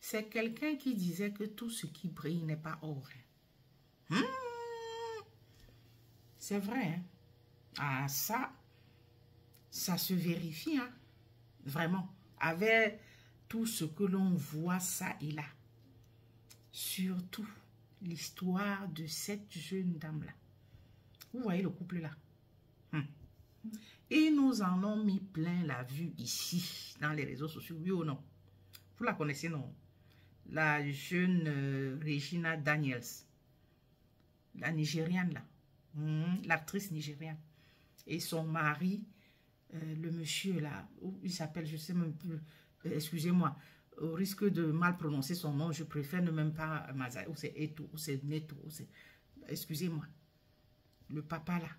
C'est quelqu'un qui disait que tout ce qui brille n'est pas or. C'est vrai. Hein? Ah, ça se vérifie. Hein? Vraiment. Avec tout ce que l'on voit, ça et là. Surtout l'histoire de cette jeune dame-là. Vous voyez le couple là. Et nous en ont mis plein la vue ici, dans les réseaux sociaux, oui ou non? Vous la connaissez, non? La jeune Regina Daniels, la Nigériane là, l'actrice nigériane. Et son mari, le monsieur là, il s'appelle, je sais même plus, excusez-moi, au risque de mal prononcer son nom, je préfère ne même pas Mazaï, ou c'est Eto, ou c'est Neto, excusez-moi, le papa là.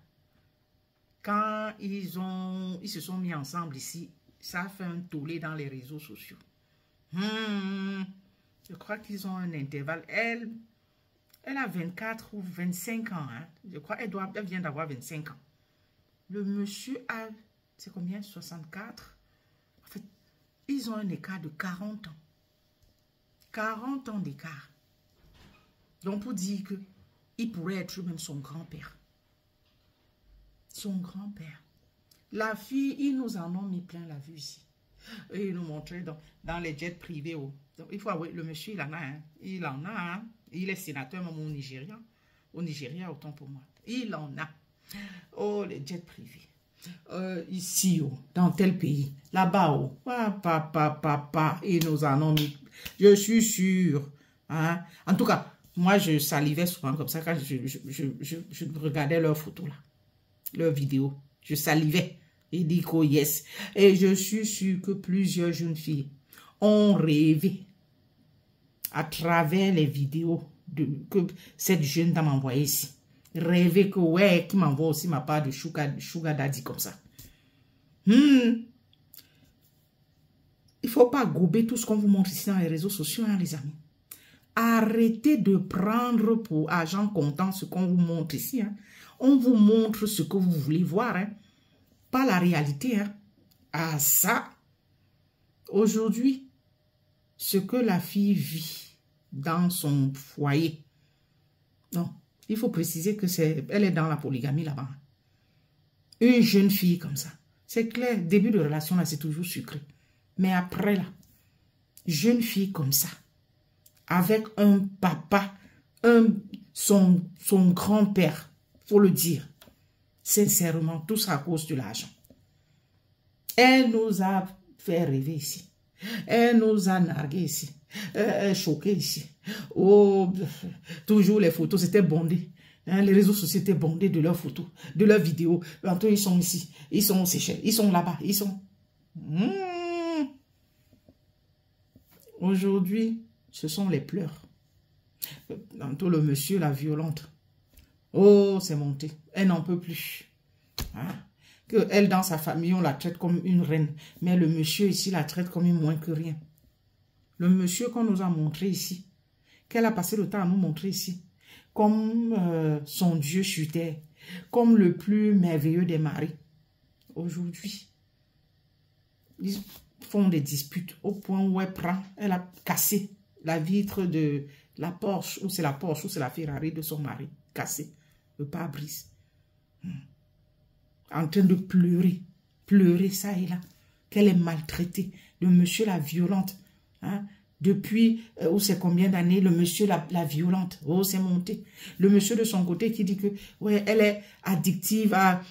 Quand ils se sont mis ensemble ici, ça a fait un tollé dans les réseaux sociaux. Je crois qu'ils ont un intervalle. Elle a 24 ou 25 ans. Hein. Je crois qu'elle vient d'avoir 25 ans. Le monsieur a, c'est combien? 64. En fait, ils ont un écart de 40 ans. 40 ans d'écart. Donc, pour dire qu'il pourrait être même son grand-père. Son grand-père. La fille, ils nous en ont mis plein la vue ici. Et ils nous montraient dans les jets privés. Oh. Donc, il faut avouer, le monsieur, il en a. Hein. Il en a. Hein. Il est sénateur même au Nigeria. Au Nigeria, autant pour moi. Il en a. Oh, les jets privés. Ici, oh, dans tel pays. Là-bas, oh. Papa. Ils nous en ont mis. Je suis sûre. Hein. En tout cas, moi, je salivais souvent comme ça quand je regardais leurs photos là. Leurs vidéos. Je salivais. Et dit que yes. Et je suis sûre que plusieurs jeunes filles ont rêvé à travers les vidéos que cette jeune dame envoyait ici. Rêvé que ouais, qui m'envoie aussi ma part de sugar daddy comme ça. Il ne faut pas gober tout ce qu'on vous montre ici dans les réseaux sociaux, hein, les amis. Arrêtez de prendre pour argent comptant ce qu'on vous montre ici. Hein. On vous montre ce que vous voulez voir. Hein. Pas la réalité. Hein. Ah ça, aujourd'hui, ce que la fille vit dans son foyer. Non, il faut préciser que elle est dans la polygamie là-bas. Une jeune fille comme ça. C'est clair, début de relation là, c'est toujours sucré. Mais après là, jeune fille comme ça, avec un papa, son grand-père, faut le dire. Sincèrement, tout ça à cause de l'argent. Elle nous a fait rêver ici. Elle nous a nargué ici. Choqué ici. Oh, toujours les photos, c'était bondé. Hein, les réseaux sociaux étaient bondés de leurs photos, de leurs vidéos. Tantôt, ils sont ici. Ils sont aux Seychelles. Ils sont là-bas. Ils sont... Aujourd'hui, ce sont les pleurs. Tantôt, le monsieur, la violente. Oh, c'est monté. Elle n'en peut plus. Hein? Que elle, dans sa famille, on la traite comme une reine. Mais le monsieur ici la traite comme une moins que rien. Le monsieur qu'on nous a montré ici, qu'elle a passé le temps à nous montrer ici, comme son Dieu sur terre, comme le plus merveilleux des maris. Aujourd'hui, ils font des disputes au point où elle a cassé la vitre de la Porsche, ou c'est la Porsche, ou c'est la Ferrari de son mari, cassé. Le pare-brise. En train de pleurer. Pleurer ça et là. Qu'elle est maltraitée. Le monsieur la violente. Hein? Depuis, ou c'est combien d'années, le monsieur la violente. Oh, c'est monté. Le monsieur de son côté qui dit que, ouais, elle est addictive à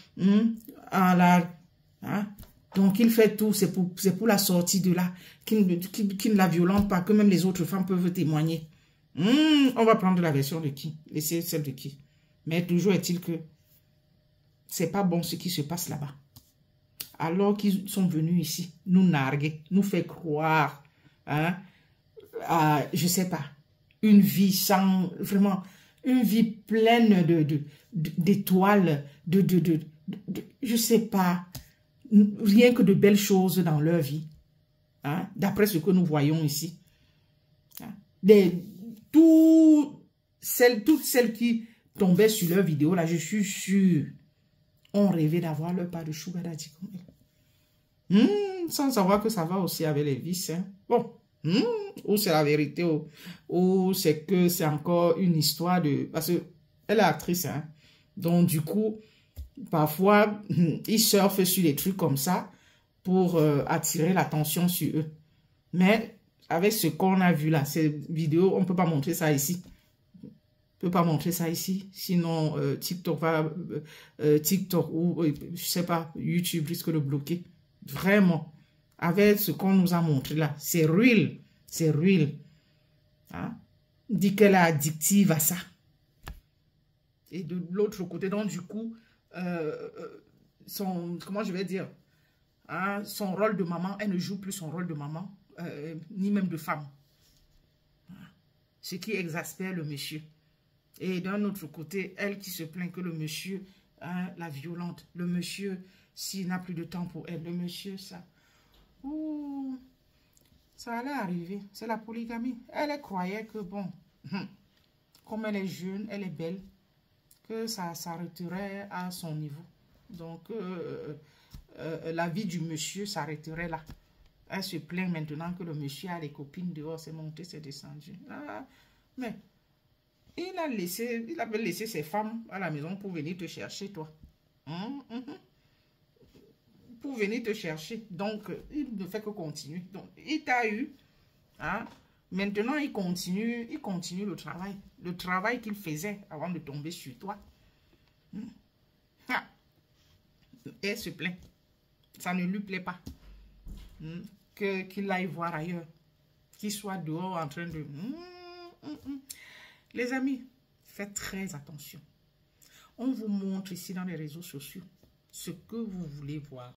la... Hein? Donc, il fait tout. C'est pour la sortie de là. Qui ne la violente pas. Que même les autres femmes peuvent témoigner. On va prendre la version de qui? Laissez celle de qui? Mais toujours est-il que c'est pas bon ce qui se passe là-bas. Alors qu'ils sont venus ici, nous narguer, nous faire croire, hein, à, je sais pas, une vie sans, vraiment, une vie pleine d'étoiles, je sais pas, rien que de belles choses dans leur vie, hein, d'après ce que nous voyons ici. Hein, toutes celles qui tombaient sur leur vidéo, là, je suis sûre, ont rêvé d'avoir leur part de sugar daddy comme elle. Sans savoir que ça va aussi avec les vices. Hein. Bon, Ou c'est la vérité, ou c'est que c'est encore une histoire de... Parce qu'elle est actrice, hein. Donc, du coup, parfois, ils surfent sur des trucs comme ça pour attirer l'attention sur eux. Mais avec ce qu'on a vu là, ces vidéos, on ne peut pas montrer ça ici. On ne peut pas montrer ça ici. Sinon, TikTok va... TikTok ou, je sais pas, YouTube risque de bloquer. Vraiment. Avec ce qu'on nous a montré là, c'est real. C'est real. Hein? Dit qu'elle est addictive à ça. Et de l'autre côté, donc du coup, comment je vais dire, hein, son rôle de maman, elle ne joue plus son rôle de maman, ni même de femme. Ce qui exaspère le monsieur. Et d'un autre côté, elle qui se plaint que le monsieur, hein, la violente, le monsieur, s'il n'a plus de temps pour elle, le monsieur, ça. Ouh, ça allait arriver. C'est la polygamie. Elle croyait que, bon, comme elle est jeune, elle est belle, que ça s'arrêterait à son niveau. Donc, la vie du monsieur s'arrêterait là. Elle se plaint maintenant que le monsieur a les copines dehors, c'est monté, c'est descendu. Ah, mais il avait laissé ses femmes à la maison pour venir te chercher, toi. Pour venir te chercher. Donc, il ne fait que continuer. Donc, il t'a eu. Hein? Maintenant, il continue le travail. Le travail qu'il faisait avant de tomber sur toi. Ah. Et elle se plaint. Ça ne lui plaît pas. Qu'il aille voir ailleurs. Qu'il soit dehors en train de... Les amis, faites très attention. On vous montre ici dans les réseaux sociaux ce que vous voulez voir.